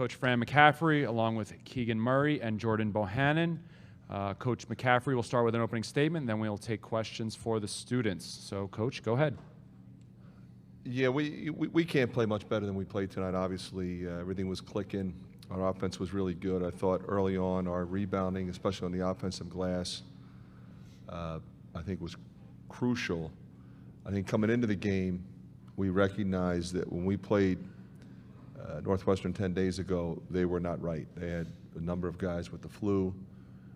Coach Fran McCaffery, along with Keegan Murray and Jordan Bohannon. Coach McCaffery will start with an opening statement, then we'll take questions for the students. So, Coach, go ahead. Yeah, we can't play much better than we played tonight. Obviously, everything was clicking. Our offense was really good. I thought early on our rebounding, especially on the offensive glass, I think was crucial. I think coming into the game, we recognized that when we played Northwestern 10 days ago, they were not right. They had a number of guys with the flu,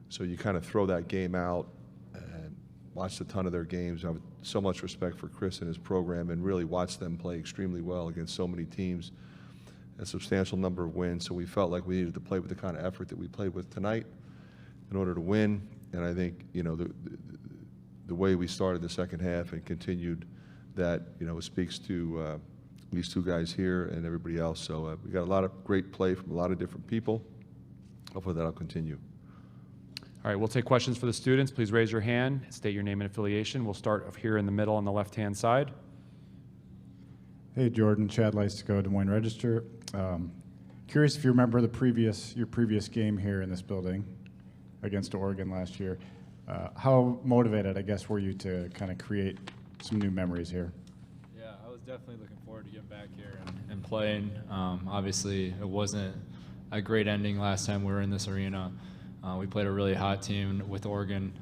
so you kind of throw that game out and watched a ton of their games. I have so much respect for Chris and his program and really watched them play extremely well against so many teams, a substantial number of wins, so we felt like we needed to play with the kind of effort that we played with tonight in order to win. And I think, you know, the way we started the second half and continued that, you know, speaks to these two guys here and everybody else. So we got a lot of great play from a lot of different people. Hopefully that'll continue. All right, we'll take questions for the students. Please raise your hand, state your name and affiliation. We'll start up here in the middle on the left-hand side. Hey, Jordan. Chad Leistiko, Des Moines Register. Curious if you remember your previous game here in this building against Oregon last year. How motivated, I guess, were you to kind of create some new memories here? Yeah, I was definitely looking forward to getting back here and playing. Obviously, it wasn't a great ending last time we were in this arena. We played a really hot team with Oregon,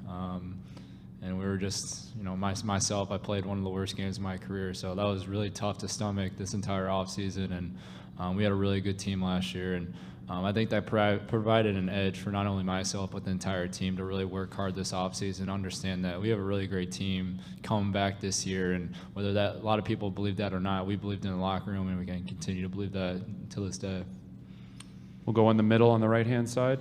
and we were just, you know, myself, I played one of the worst games of my career, so that was really tough to stomach this entire offseason, and we had a really good team last year, and I think that provided an edge for not only myself but the entire team to really work hard this offseason, understand that we have a really great team coming back this year, and whether that a lot of people believe that or not, we believed in the locker room, and we can continue to believe that to this day. We'll go in the middle on the right-hand side.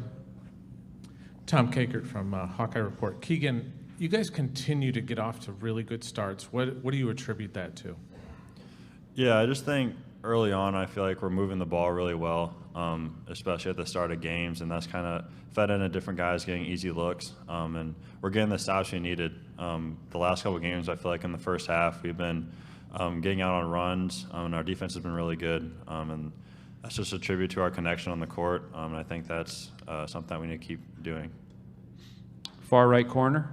Tom Kakert from Hawkeye Report. Keegan, you guys continue to get off to really good starts. What do you attribute that to? Yeah, I just think early on I feel like we're moving the ball really well, especially at the start of games, and that's kind of fed into different guys getting easy looks, and we're getting the stops we needed. The last couple of games, I feel like in the first half, we've been getting out on runs, and our defense has been really good, and that's just a tribute to our connection on the court, and I think that's something that we need to keep doing. Far right corner.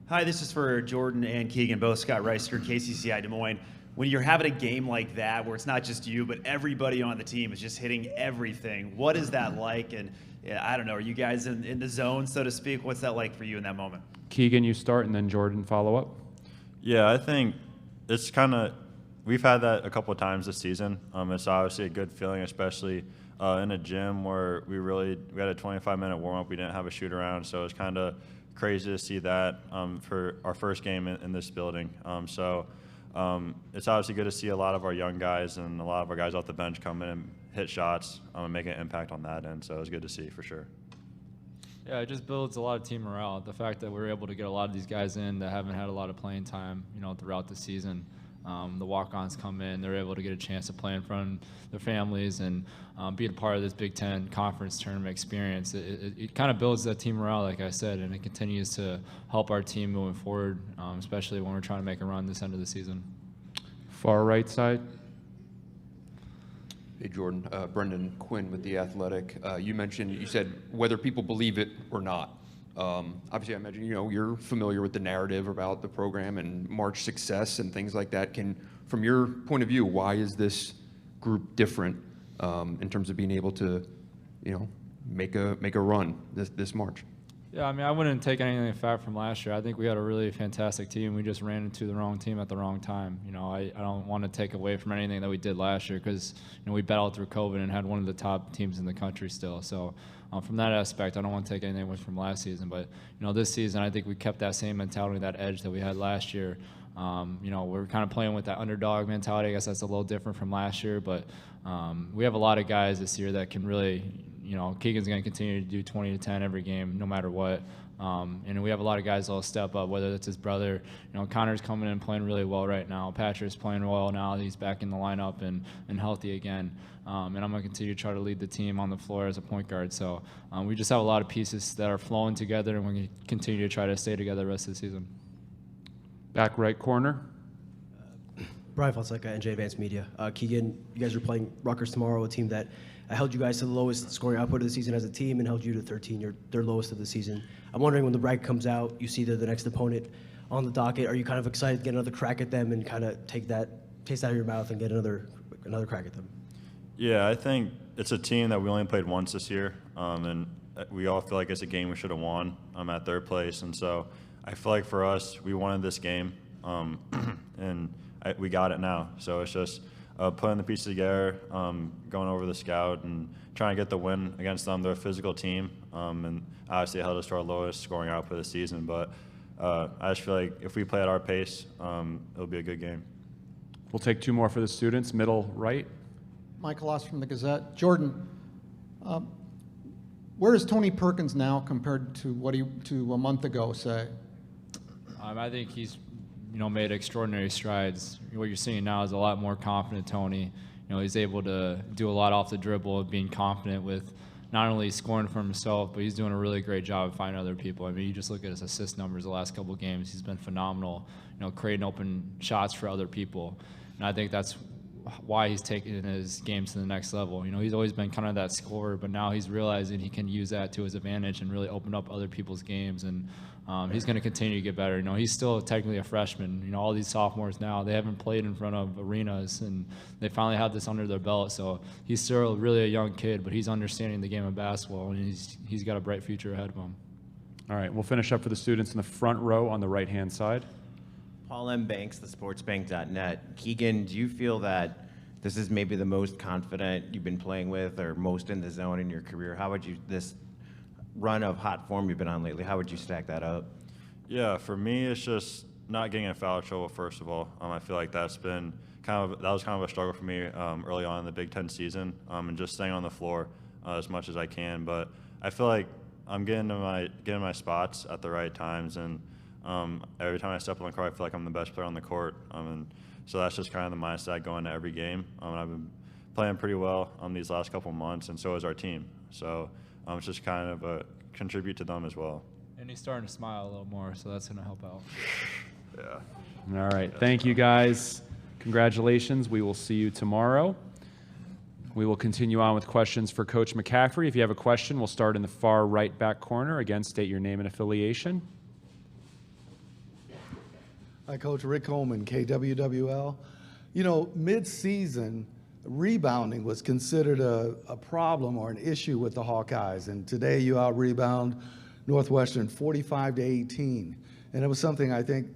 Hi, this is for Jordan and Keegan, both Scott Reister, KCCI Des Moines. When you're having a game like that, where it's not just you, but everybody on the team is just hitting everything, what is that like? And I don't know, are you guys in the zone, so to speak? What's that like for you in that moment? Keegan, you start, and then Jordan follow up. Yeah, I think it's kind of, we've had that a couple of times this season. It's obviously a good feeling, especially in a gym where we had a 25-minute warm-up. We didn't have a shoot-around, so it's kind of crazy to see that for our first game in this building. It's obviously good to see a lot of our young guys and a lot of our guys off the bench come in and hit shots and make an impact on that end. So it was good to see for sure. Yeah, it just builds a lot of team morale. The fact that we're able to get a lot of these guys in that haven't had a lot of playing time, you know, throughout the season. The walk-ons come in, they're able to get a chance to play in front of their families and be a part of this Big Ten conference tournament experience. It kind of builds that team morale, like I said, and it continues to help our team moving forward, especially when we're trying to make a run this end of the season. Far right side. Hey, Jordan. Brendan Quinn with The Athletic. You said whether people believe it or not. Obviously, I imagine, you know, you're familiar with the narrative about the program and March success and things like that. From your point of view, why is this group different in terms of being able to, you know, make a run this March? Yeah, I mean, I wouldn't take anything back from last year. I think we had a really fantastic team. We just ran into the wrong team at the wrong time. You know, I don't want to take away from anything that we did last year because, you know, we battled through COVID and had one of the top teams in the country still. So from that aspect, I don't want to take anything away from last season. But, you know, this season, I think we kept that same mentality, that edge that we had last year. You know, we're kind of playing with that underdog mentality. I guess that's a little different from last year. But we have a lot of guys this year that can really, you know, Keegan's going to continue to do 20 to 10 every game, no matter what. And we have a lot of guys that'll step up, whether that's his brother. You know, Connor's coming in and playing really well right now. Patrick's playing well now. He's back in the lineup and healthy again. And I'm going to continue to try to lead the team on the floor as a point guard. So we just have a lot of pieces that are flowing together, and we're going to continue to try to stay together the rest of the season. Back right corner. Brian Fonseca, NJ Advanced Media. Keegan, you guys are playing Rutgers tomorrow, a team that held you guys to the lowest scoring output of the season as a team and held you to 13, their lowest of the season. I'm wondering, when the bracket comes out, you see the next opponent on the docket, are you kind of excited to get another crack at them and kind of take that taste out of your mouth and get another crack at them? Yeah, I think it's a team that we only played once this year, and we all feel like it's a game we should have won at third place. And so I feel like for us, we wanted this game, and we got it now. So it's just putting the pieces together, going over the scout, and trying to get the win against them. They're a physical team, and obviously it held us to our lowest scoring output of the season. But I just feel like if we play at our pace, it'll be a good game. We'll take 2 more for the students. Middle right. Michael Oss from the Gazette. Jordan, where is Tony Perkins now compared to to a month ago, say? I think he's made extraordinary strides. What you're seeing now is a lot more confident Tony. He's able to do a lot off the dribble, being confident with not only scoring for himself, but he's doing a really great job of finding other people. I mean, you just look at his assist numbers the last couple of games. He's been phenomenal, creating open shots for other people. And I think that's why he's taking his games to the next level. He's always been kind of that scorer, but now he's realizing he can use that to his advantage and really open up other people's games. And he's going to continue to get better. He's still technically a freshman. All these sophomores now, they haven't played in front of arenas, and they finally have this under their belt. So he's still really a young kid, but he's understanding the game of basketball, and he's got a bright future ahead of him. All right, we'll finish up for the students in the front row on the right-hand side. Paul M. Banks, thesportsbank.net. Keegan, do you feel that this is maybe the most confident you've been playing with, or most in the zone in your career? How would you, this run of hot form you've been on lately, how would you stack that up? Yeah, for me, it's just not getting in foul trouble, first of all. I feel like that was kind of a struggle for me early on in the Big Ten season, and just staying on the floor as much as I can. But I feel like I'm getting my spots at the right times, and every time I step on the court, I feel like I'm the best player on the court. And so that's just kind of the mindset going to every game. I've been playing pretty well these last couple months, and so is our team. So it's just kind of contribute to them as well. And he's starting to smile a little more, so that's going to help out. Yeah. All right, thank you guys. Congratulations. We will see you tomorrow. We will continue on with questions for Coach McCaffery. If you have a question, we'll start in the far right back corner. Again, state your name and affiliation. Hi, Coach. Rick Coleman, KWWL. Mid-season, rebounding was considered a problem or an issue with the Hawkeyes, and today you out-rebound Northwestern 45-18, and it was something I think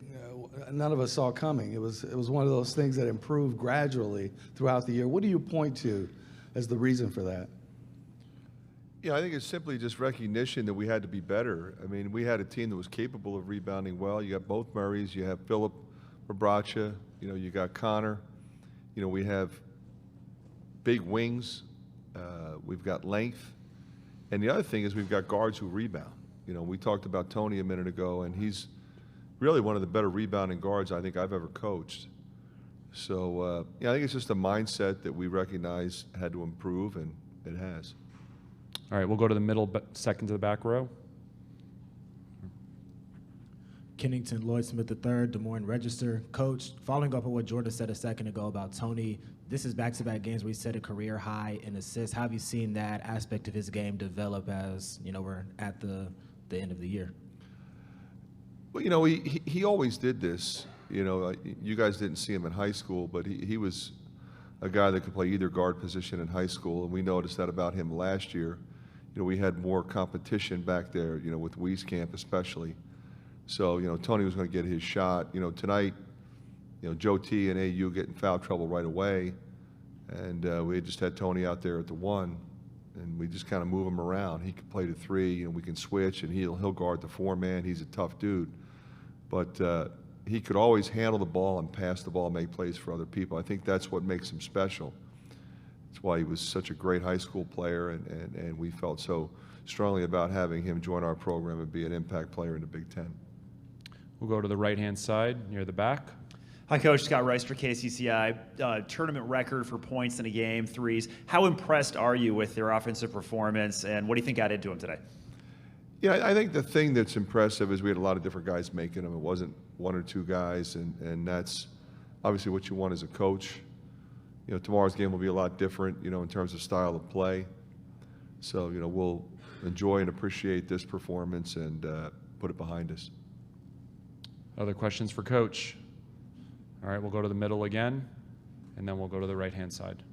none of us saw coming. It was one of those things that improved gradually throughout the year. What do you point to as the reason for that? Yeah, I think it's simply just recognition that we had to be better. I mean, we had a team that was capable of rebounding well. You got both Murrays, you have Philip Bracha, you got Connor. We have big wings, we've got length. And the other thing is we've got guards who rebound. We talked about Tony a minute ago, and he's really one of the better rebounding guards I think I've ever coached. So, I think it's just a mindset that we recognize had to improve, and it has. All right, we'll go to the middle, second to the back row. Kennington Lloyd Smith III, Des Moines Register. Coach, following up on what Jordan said a second ago about Tony, this is back-to-back games where he set a career high in assists. How have you seen that aspect of his game develop as we're at the end of the year? Well, he always did this. You guys didn't see him in high school, but he was a guy that could play either guard position in high school, and we noticed that about him last year. We had more competition back there, with Wieskamp especially. So, Tony was going to get his shot. Tonight, Joe T and AU get in foul trouble right away, and we just had Tony out there at the 1, and we just kind of move him around. He can play the 3, we can switch, and he'll guard the 4-man. He's a tough dude. But he could always handle the ball and pass the ball and make plays for other people. I think that's what makes him special. That's why he was such a great high school player, and we felt so strongly about having him join our program and be an impact player in the Big Ten. We'll go to the right-hand side near the back. Hi, Coach. Scott Rice for KCCI. Tournament record for points in a game, threes. How impressed are you with their offensive performance, and what do you think got into them today? Yeah, I think the thing that's impressive is we had a lot of different guys making them. It wasn't one or two guys, and that's obviously what you want as a coach. Tomorrow's game will be a lot different, in terms of style of play. So, we'll enjoy and appreciate this performance and put it behind us. Other questions for Coach? All right, we'll go to the middle again, and then we'll go to the right-hand side.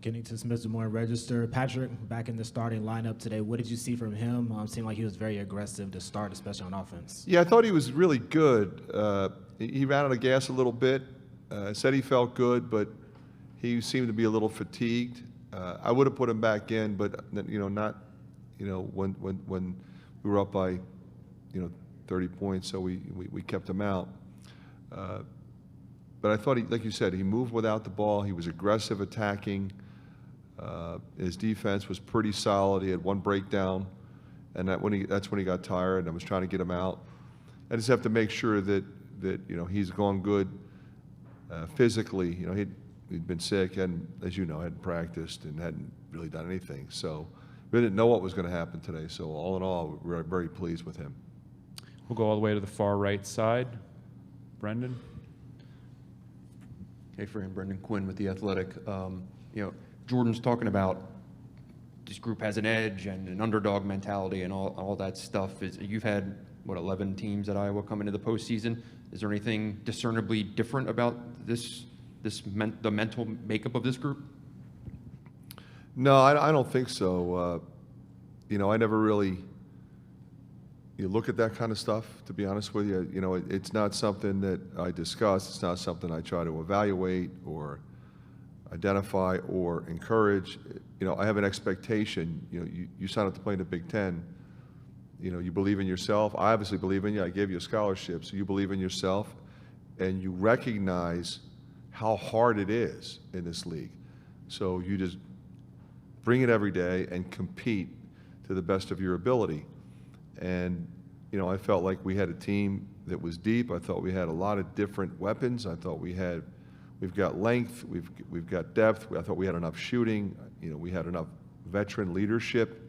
Kennington Smith, Des Moines Register. Patrick, back in the starting lineup today, what did you see from him? Seemed like he was very aggressive to start, especially on offense. Yeah, I thought he was really good. He ran out of gas a little bit. Said he felt good, but he seemed to be a little fatigued. I would have put him back in, but not, when we were up by, 30 points, so we kept him out. But I thought, like you said, he moved without the ball. He was aggressive attacking. His defense was pretty solid. He had one breakdown, and that's when he got tired, and I was trying to get him out. I just have to make sure that he's gone good physically. He'd been sick, and as you know, hadn't practiced and hadn't really done anything. So we didn't know what was going to happen today. So all in all, we're very pleased with him. We'll go all the way to the far right side. Brendan? Hey, Fran, Brendan Quinn with The Athletic. Jordan's talking about this group has an edge and an underdog mentality and all that stuff. You've had, 11 teams at Iowa come into the postseason. Is there anything discernibly different about the mental makeup of this group? No, I don't think so. I never really look at that kind of stuff, to be honest with you. It's not something that I discuss. It's not something I try to evaluate or identify or encourage. I have an expectation. You sign up to play in the Big Ten. You believe in yourself. I obviously believe in you. I gave you a scholarship, so you believe in yourself, and you recognize how hard it is in this league. So you just bring it every day and compete to the best of your ability. And, I felt like we had a team that was deep. I thought we had a lot of different weapons. I thought we've got length, we've got depth. I thought we had enough shooting. We had enough veteran leadership.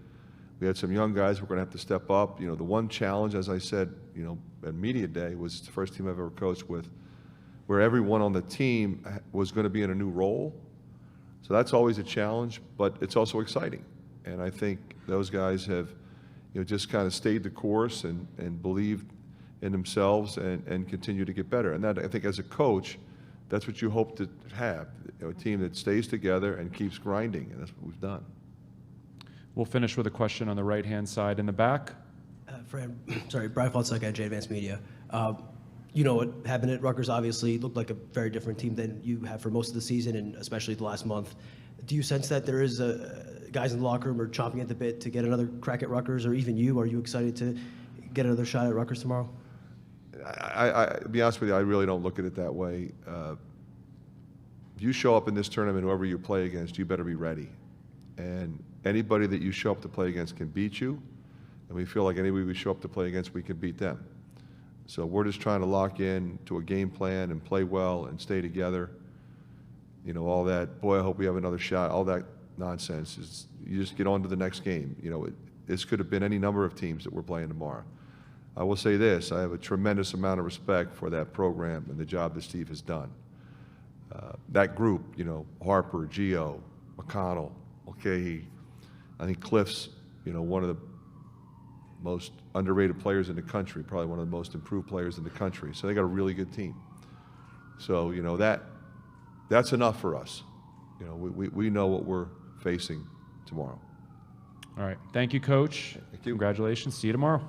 We had some young guys who were going to have to step up. The one challenge, as I said, at Media Day, was the first team I've ever coached with, where everyone on the team was going to be in a new role. So that's always a challenge, but it's also exciting. And I think those guys have, just kind of stayed the course and believed in themselves and continue to get better. And that, I think, as a coach, that's what you hope to have, a team that stays together and keeps grinding, and that's what we've done. We'll finish with a question on the right-hand side in the back. Brian Faltzak at J Advanced Media. What happened at Rutgers obviously looked like a very different team than you have for most of the season, and especially the last month. Do you sense that there is guys in the locker room are chomping at the bit to get another crack at Rutgers, or even you? Are you excited to get another shot at Rutgers tomorrow? To be honest with you, I really don't look at it that way. If you show up in this tournament, whoever you play against, you better be ready. And anybody that you show up to play against can beat you, and we feel like anybody we show up to play against, we can beat them. So we're just trying to lock in to a game plan and play well and stay together. All that, boy, I hope we have another shot, all that nonsense. You just get on to the next game. This could have been any number of teams that we're playing tomorrow. I will say this, I have a tremendous amount of respect for that program and the job that Steve has done. That group, Harper, Gio, McConnell, Mulcahy, I think Cliff's, one of the most underrated players in the country, probably one of the most improved players in the country. So they got a really good team. So, that's enough for us. We know what we're facing tomorrow. All right. Thank you, Coach. Thank you. Congratulations. See you tomorrow.